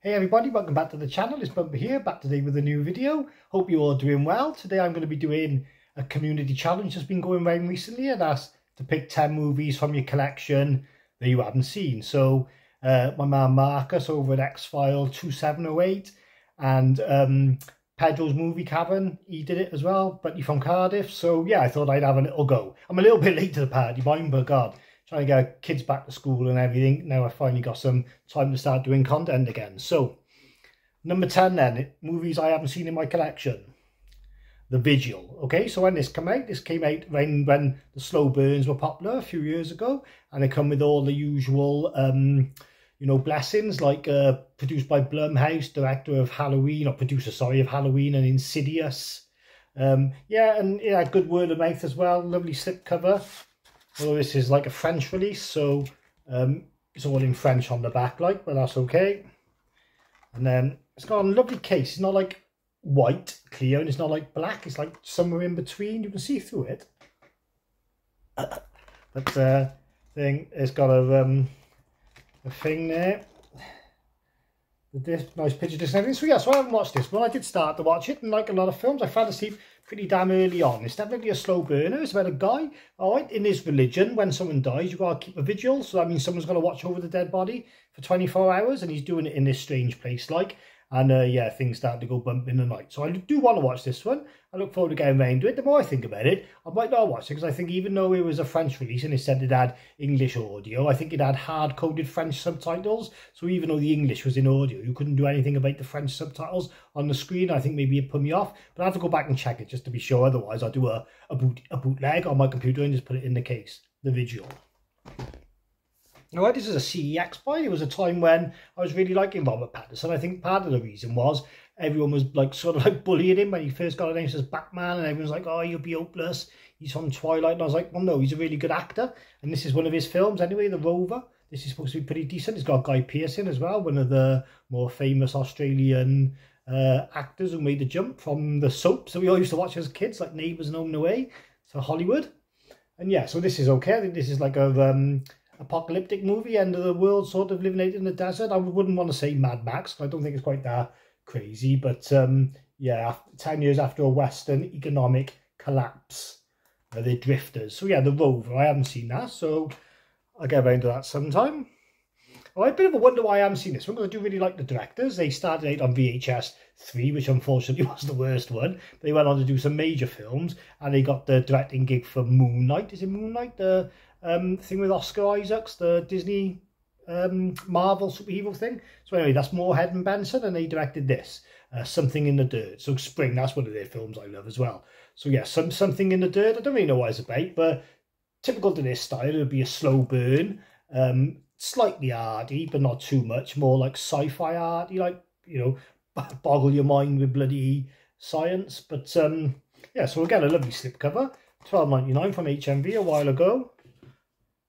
Hey everybody, welcome back to the channel. It's Bumper here, back today with a new video. Hope you're all doing well. Today I'm going to be doing a community challenge that's been going around recently, and that's to pick 10 movies from your collection that you haven't seen. So my man Marcus over at X-File 2708 and Pedro's Movie Cavern, he did it as well, but he's from Cardiff. So yeah, I thought I'd have a little go. I'm a little bit late to the party, but God, trying to get kids back to school and everything. Now I finally got some time to start doing content again. So, number 10 then, movies I haven't seen in my collection. The Vigil. Okay, so when this came out when the slow burns were popular a few years ago, and they come with all the usual, you know, blessings, like produced by Blumhouse, director of Halloween, or producer, sorry, of Halloween and Insidious. Yeah, and yeah, good word of mouth as well. Lovely slipcover. Although this is like a French release, so it's all in French on the back, like, but that's okay. And then it's got a lovely case. It's not like white, clear, and it's not like black. It's like somewhere in between. You can see through it. But thing, it's got a thing there. This nice picture disc and everything. So yeah, so I haven't watched this one. I did start to watch it, and like a lot of films, I fell asleep pretty damn early on. It's definitely a slow burner. It's about a guy, all right, in his religion, when someone dies, you've got to keep a vigil. So that means someone's got to watch over the dead body for 24 hours, and he's doing it in this strange place, like. And yeah, things start to go bump in the night. So I do want to watch this one. I look forward to getting around to it. The more I think about it, I might not watch it, because I think even though it was a French release and it said it had English audio, I think it had hard-coded French subtitles. So even though the English was in audio, you couldn't do anything about the French subtitles on the screen. I think maybe it put me off. But I have to go back and check it just to be sure. Otherwise, I'll do a bootleg on my computer and just put it in the case. The Vigil. Alright, this is a CEX buy. It was a time when I was really liking Robert Pattinson. I think part of the reason was everyone was like sort of like bullying him when he first got announced as Batman, and everyone's like, oh, you'll be hopeless. He's from Twilight. And I was like, well, no, he's a really good actor. And this is one of his films anyway, The Rover. This is supposed to be pretty decent. It's got Guy Pearce in as well, one of the more famous Australian actors who made the jump from the soaps that we all used to watch as kids, like Neighbours and Home and Away, to Hollywood. And yeah, so this is okay. I think this is like a apocalyptic movie, end of the world, sort of living out in the desert. I wouldn't want to say Mad Max, I don't think it's quite that crazy, but yeah, 10 years after a Western economic collapse, they're drifters. So yeah, The Rover, I haven't seen that, so I'll get around to that sometime. Well, a bit of a wonder why I haven't seen this one, because I do really like the directors. They started out on VHS 3, which unfortunately was the worst one. They went on to do some major films, and they got the directing gig for Moon Knight. Is it Moon Knight? The thing with Oscar Isaacs, the Disney Marvel superhero thing. So anyway, that's Moorhead and Benson, and they directed this, Something in the Dirt. So Spring, that's one of their films I love as well. So yeah, Something in the Dirt. I don't really know what it's about, but typical to this style, it would be a slow burn, slightly arty, but not too much. More like sci-fi arty, like, you know, boggle your mind with bloody science. But yeah, so we'll get a lovely slipcover, $12.99 from HMV a while ago.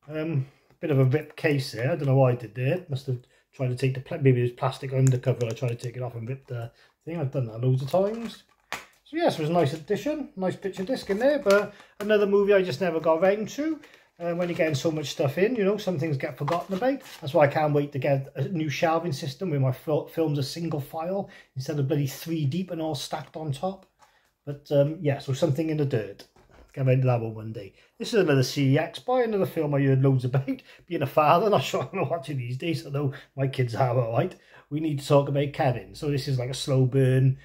Bit of a ripped case there. I don't know why I did there. Must have tried to take the maybe there's plastic undercover. I tried to take it off and rip the thing. I've done that loads of times. So yes, it was a nice addition, nice picture disc in there. But another movie I just never got around to. When you're getting so much stuff in, you know, some things get forgotten about. That's why I can't wait to get a new shelving system where my films are single file instead of bloody 3 deep and all stacked on top. But yeah, so Something in the Dirt. Get around to that one day. This is another CEX buy, another film I heard loads about. Being a father, not sure I'm going to watch it these days, although my kids are alright. We need to talk about Kevin. So this is like a slow burn,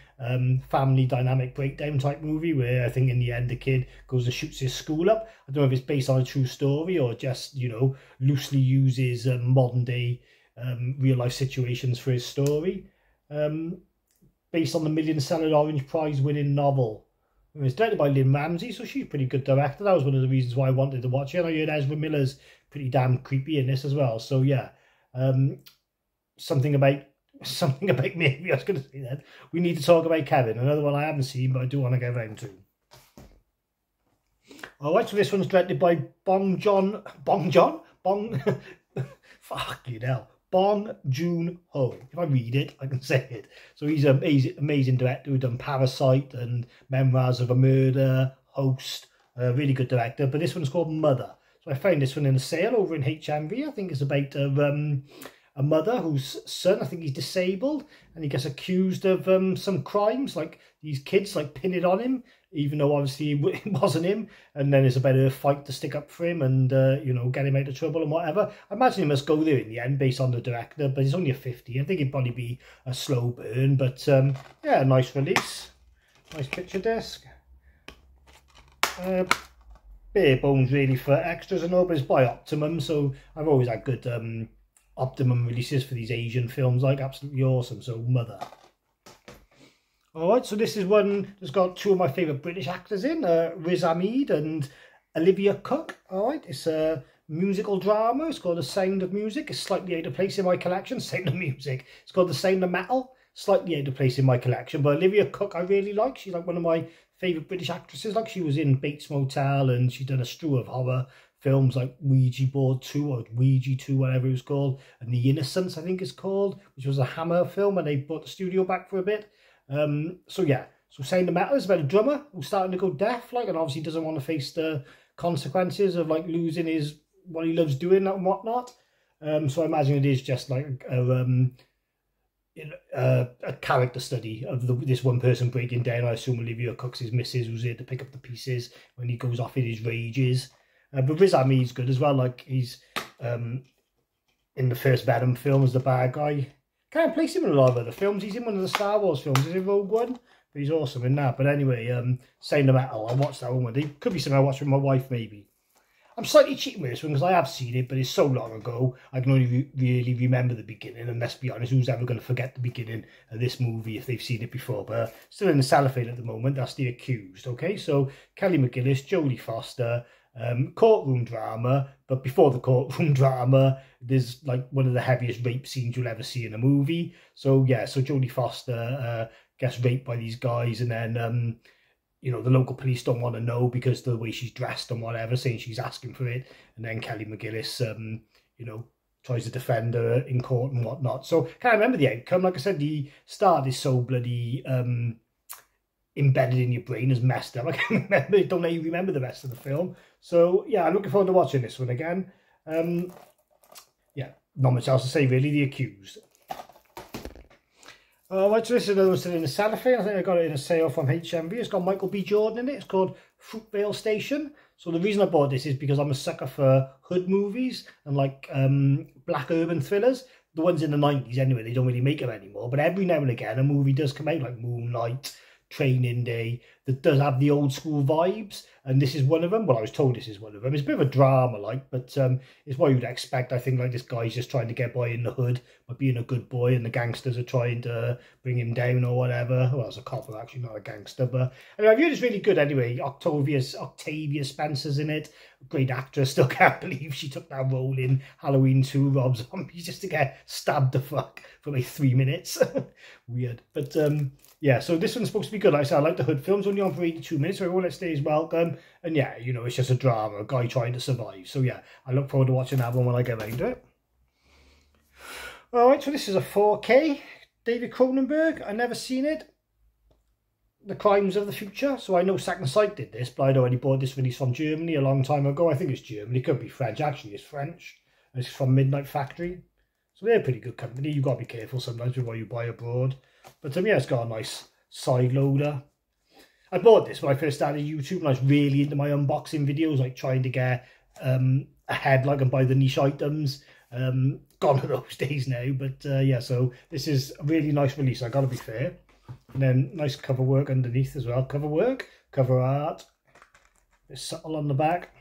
family dynamic breakdown type movie where I think in the end the kid goes and shoots his school up. I don't know if it's based on a true story or just, you know, loosely uses modern day real life situations for his story. Based on the million-selling Orange Prize winning novel. It's directed by Lynn Ramsey, so she's a pretty good director. That was one of the reasons why I wanted to watch it. And I heard Ezra Miller's pretty damn creepy in this as well. So yeah, something about maybe I was going to say that. We need to talk about Kevin, another one I haven't seen, but I do want to get around to. All right, so this one's directed by Bong Joon-ho. If I read it, I can say it. So he's an amazing director who's done Parasite and Memoirs of a Murder, Host. A really good director. But this one's called Mother. So I found this one in a sale over in HMV. I think it's about a mother whose son, I think he's disabled, and he gets accused of some crimes, like these kids like pin it on him, even though obviously it wasn't him. And then there's a bit of a fight to stick up for him and, you know, get him out of trouble and whatever. I imagine he must go there in the end based on the director, but he's only a 50. I think it'd probably be a slow burn, but yeah, nice release. Nice picture disc. Bare bones really for extras and all, but it's by Optimum, so I've always had good Optimum releases for these Asian films, like absolutely awesome. So Mother. Alright, so this is one that's got two of my favourite British actors in, Riz Ahmed and Olivia Cooke. Alright, it's a musical drama. It's called The Sound of Music. It's slightly out of place in my collection. Sound of Music. It's called The Sound of Metal. Slightly out of place in my collection, but Olivia Cooke I really like. She's like one of my favourite British actresses. Like she was in Bates Motel, and she's done a slew of horror films like Ouija Board 2 or Ouija 2, whatever it was called, and The Innocents I think it's called, which was a Hammer film, and they brought the studio back for a bit. So yeah, so Sound of Metal is about a drummer who's starting to go deaf, like, and obviously doesn't want to face the consequences of like losing his what he loves doing and whatnot. So I imagine it is just like a character study of this one person breaking down. I assume Olivia Cooke's his missus, who's here to pick up the pieces when he goes off in his rages. But Riz Ahmed's good as well. Like he's in the first Venom film as the bad guy. Can't place him in a lot of other films. He's in one of the Star Wars films. He's in Rogue One, but he's awesome in that. But anyway, Sound of Metal, I watched that one. It could be something I watched with my wife maybe. I'm slightly cheating with this one because I have seen it, but it's so long ago, I can only really remember the beginning. And let's be honest, who's ever going to forget the beginning of this movie if they've seen it before? But still in the cellophane at the moment, that's The Accused. Okay, so Kelly McGillis, Jodie Foster, courtroom drama. But before the courtroom drama, there's like one of the heaviest rape scenes you'll ever see in a movie. So yeah, so Jodie Foster gets raped by these guys, and then you know, the local police don't want to know because of the way she's dressed and whatever, saying she's asking for it. And then Kelly McGillis, you know, tries to defend her in court and whatnot. So can't remember the outcome. Like I said, the start is so bloody embedded in your brain, is messed up. I can't remember. It don't let you remember the rest of the film. So yeah, I'm looking forward to watching this one again. Yeah, not much else to say really. The Accused. Right, so this is another one still in the cellophane. I think I got it in a sale from HMV. It's got Michael B. Jordan in it. It's called Fruitvale Station. So the reason I bought this is because I'm a sucker for hood movies and like black urban thrillers. The ones in the 90s anyway, they don't really make them anymore. But every now and again, a movie does come out like Moonlight, Training Day, that does have the old school vibes. And this is one of them. Well, I was told this is one of them. It's a bit of a drama, like, but it's what you'd expect. I think like this guy's just trying to get by in the hood by being a good boy, and the gangsters are trying to bring him down or whatever. Well, it's a cop, actually, not a gangster. But anyway, I've heard it's really good anyway. Octavia Spencer's in it. Great actress. Still can't believe she took that role in Halloween 2, Rob Zombie, just to get stabbed the fuck for like 3 minutes. Weird. But yeah, so this one's supposed to be good. Like I said, I like the hood films, only on for 82 minutes, so everyone that stays welcome. And yeah, you know, it's just a drama, a guy trying to survive. So yeah, I look forward to watching that one when I get around to it. Alright, so this is a 4K David Cronenberg. I've never seen it. The Crimes of the Future. So I know Second Sight did this, but I'd already bought this release from Germany a long time ago. I think it's Germany. It could be French. Actually, it's French. It's from Midnight Factory. So they're a pretty good company. You've got to be careful sometimes with what you buy abroad. But yeah, it's got a nice side loader. I bought this when I first started YouTube, and I was really into my unboxing videos, like trying to get ahead, like, and buy the niche items. Gone are those days now, but yeah, so this is a really nice release, I gotta be fair. And then nice cover work underneath as well. Cover work, cover art. It's subtle on the back.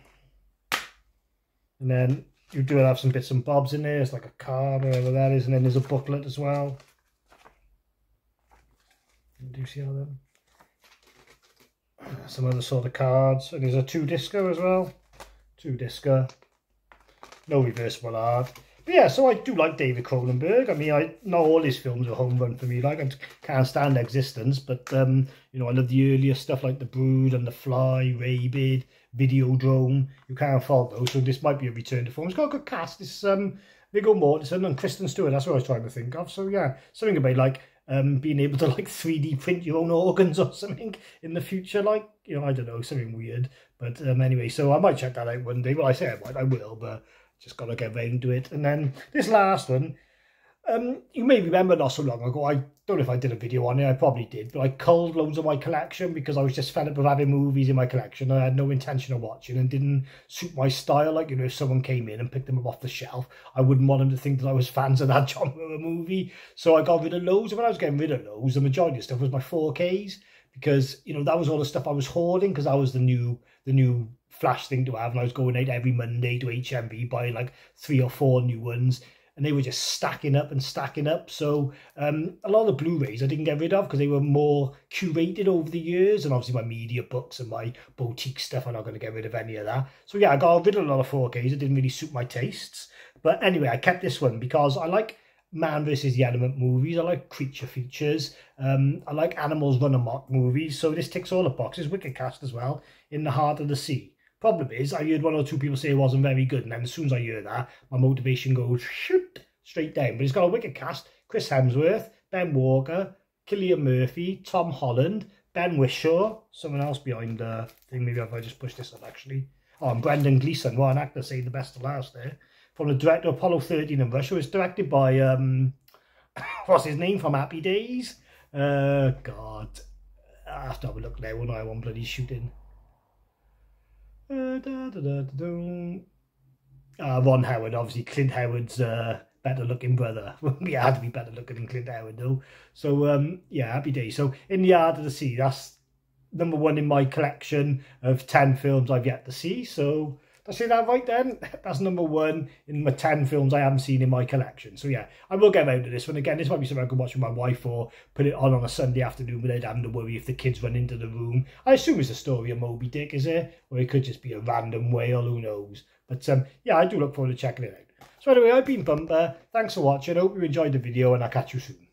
And then you do have some bits and bobs in there. It's like a card, whatever that is, and then there's a booklet as well. Do you see all them? Some other sort of cards, and there's a 2-discer as well. 2-discer, no reversible art. But yeah, so I do like David Cronenberg. I mean, not all his films are home run for me. Like, I can't stand Existence, but you know, I love the earlier stuff like The Brood and The Fly, Rabid, Videodrome. You can't fault those. So this might be a return to form. It's got a good cast. It's Viggo Mortensen and Kristen Stewart. That's what I was trying to think of. So yeah, something about like being able to like 3D print your own organs or something in the future, like, you know, I don't know, something weird. But anyway, so I might check that out one day. Well, I say I might, I will, but just got to get around to it. And then this last one, You may remember not so long ago, I don't know if I did a video on it, I probably did, but I culled loads of my collection because I was just fed up with having movies in my collection. I had no intention of watching and didn't suit my style. Like, you know, if someone came in and picked them up off the shelf, I wouldn't want them to think that I was fans of that genre of movie. So I got rid of loads. And when I was getting rid of loads, the majority of stuff was my 4Ks because, you know, that was all the stuff I was hoarding because that was the new Flash thing to have. And I was going out every Monday to HMV buying like 3 or 4 new ones. And they were just stacking up and stacking up. So a lot of the Blu-rays I didn't get rid of because they were more curated over the years. And obviously my media books and my boutique stuff, I'm not going to get rid of any of that. So yeah, I got rid of a lot of 4Ks. It didn't really suit my tastes. But anyway, I kept this one because I like man versus the element movies. I like creature features. I like animals run amok movies. So this ticks all the boxes. Wicked cast as well. In the Heart of the Sea. Problem is, I heard 1 or 2 people say it wasn't very good, and then as soon as I hear that, my motivation goes shoot straight down. But it's got a wicked cast: Chris Hemsworth, Ben Walker, Cillian Murphy, Tom Holland, Ben Whishaw, someone else behind the thing. Maybe if I just push this up actually. Oh, and Brendan Gleeson. What an actor! Say the best to last there. From the director of Apollo 13 and Russia. It's directed by what's his name from Happy Days? God, I have to have a look now when I want bloody shooting. Ron Howard, obviously Clint Howard's better looking brother. He had to be better looking than Clint Howard though. So yeah, Happy Days. So In the Heart of the Sea, that's #1 in my collection of 10 films I've yet to see. So did I say that right then? That's #1 in my 10 films I haven't seen in my collection. So yeah, I will get around to this one again. This might be something I can watch with my wife or put it on a Sunday afternoon without having to worry if the kids run into the room. I assume it's a story of Moby Dick, is it? Or it could just be a random whale, who knows? But yeah, I do look forward to checking it out. So anyway, I've been Bumper. Thanks for watching. I hope you enjoyed the video and I'll catch you soon.